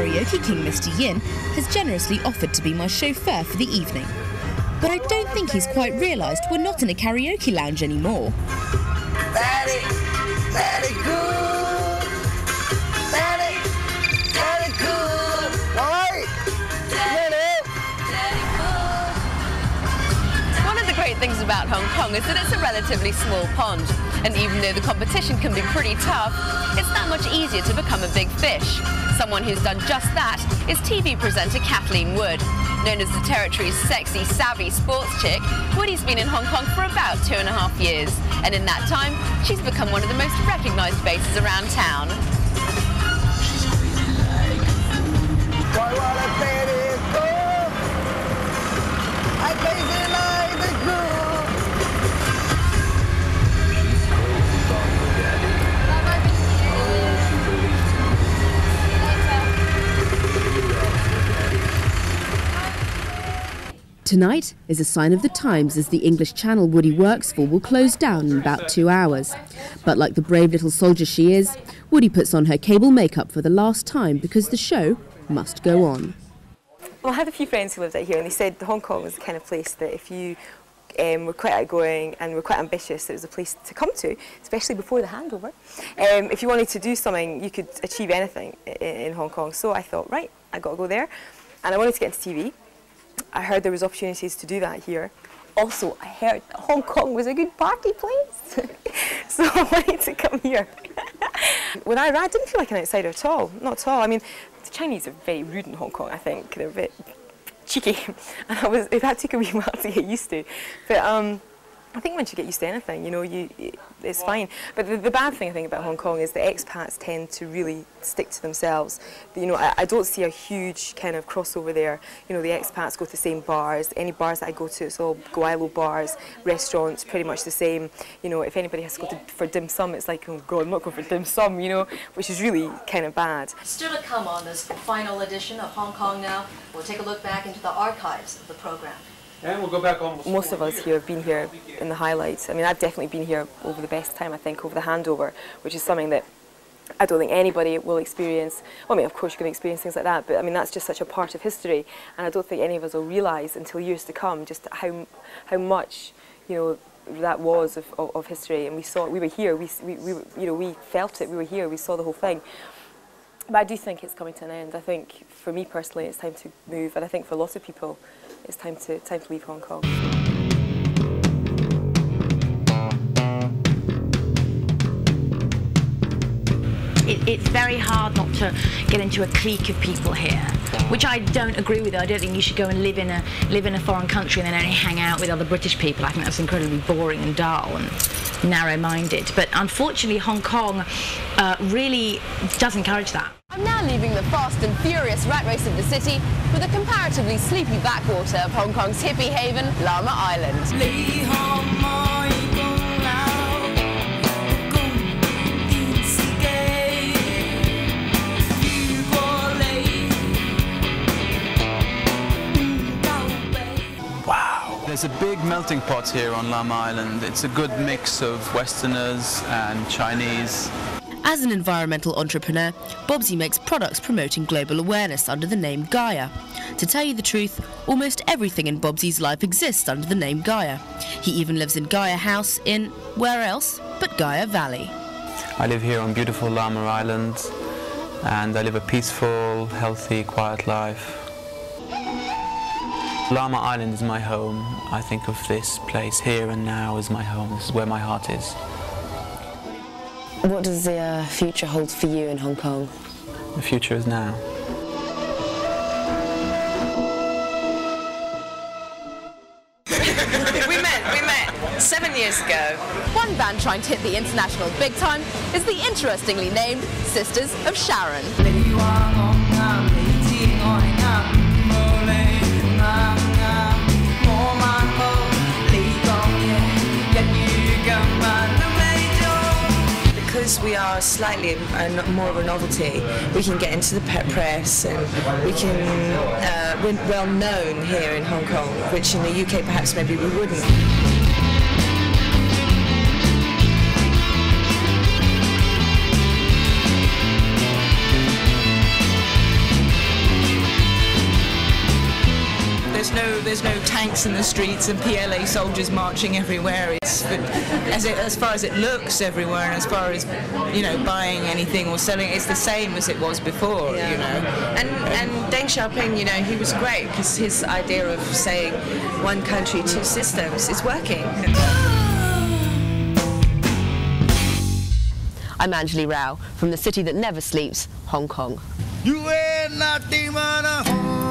karaoke king Mr. Yin has generously offered to be my chauffeur for the evening. But I don't think he's quite realised we're not in a karaoke lounge anymore. Very, very good. Very, very good. Right. One of the great things about Hong Kong is that it's a relatively small pond. And even though the competition can be pretty tough, it's that much easier to become a big fish. Someone who's done just that is TV presenter Kathleen Wood. Known as the territory's sexy, savvy sports chick, Woody's been in Hong Kong for about 2.5 years. And in that time, she's become one of the most recognised faces around town. Tonight is a sign of the times, as the English channel Woody works for will close down in about 2 hours. But like the brave little soldier she is, Woody puts on her cable makeup for the last time because the show must go on. Well, I had a few friends who lived out here and they said Hong Kong was the kind of place that if you were quite outgoing and were quite ambitious, it was a place to come to, especially before the handover. If you wanted to do something, you could achieve anything in Hong Kong. So I thought, right, I got to go there. And I wanted to get into TV. I heard there was opportunities to do that here. Also, I heard that Hong Kong was a good party place. So I wanted to come here. When I arrived, I didn't feel like an outsider at all. Not at all. I mean, the Chinese are very rude in Hong Kong, I think. They're a bit cheeky. And that took a wee while to get used to. But I think once you get used to anything, you know, it's fine. But the bad thing I think about Hong Kong is the expats tend to really stick to themselves. You know, I don't see a huge kind of crossover there. You know, the expats go to the same bars. Any bars that I go to, it's all Gweilo bars, restaurants, pretty much the same. You know, if anybody has to go for dim sum, it's like, oh God, I'm not going for dim sum, you know, which is really kind of bad. Still to come on this final edition of Hong Kong Now, we'll take a look back into the archives of the program. And we'll go back almost. Most of us here have been here in the highlights. I mean, I've definitely been here over the best time, I think, over the handover, which is something that I don't think anybody will experience. Well, I mean, of course you're going to experience things like that, but I mean, that's just such a part of history, and I don't think any of us will realise until years to come just how much, you know, that was of history. And we saw it, we were here, we felt it, we were here, we saw the whole thing. But I do think it's coming to an end. I think for me personally, it's time to move, and I think for lots of people, it's time to leave Hong Kong. It's very hard not to get into a clique of people here, which I don't agree with. I don't think you should go and live in a foreign country and then only hang out with other British people. I think that's incredibly boring and dull and narrow-minded. But unfortunately, Hong Kong really does encourage that. I'm now leaving the fast and furious rat race of the city with the comparatively sleepy backwater of Hong Kong's hippie haven, Llama Island. There's a big melting pot here on Llama Island. It's a good mix of Westerners and Chinese. As an environmental entrepreneur, Bobsy makes products promoting global awareness under the name Gaia. To tell you the truth, almost everything in Bobsy's life exists under the name Gaia. He even lives in Gaia House in, where else but Gaia Valley. I live here on beautiful Llama Island, and I live a peaceful, healthy, quiet life. Llama Island is my home. I think of this place here and now as my home. This is where my heart is. What does the future hold for you in Hong Kong? The future is now. We met 7 years ago. One band trying to hit the international big time is the interestingly named Sisters of Sharon. Because we are slightly more of a novelty, we can get into the pet press and we're well known here in Hong Kong, which in the UK perhaps maybe we wouldn't. there's no tanks in the streets and PLA soldiers marching everywhere. It's as far as it looks everywhere, and as far as, you know, buying anything or selling, it's the same as it was before. You know. And Deng Xiaoping, you know, he was great because his idea of saying one country, two systems is working. I'm Anjali Rao from the city that never sleeps, Hong Kong. You ain't nothing but a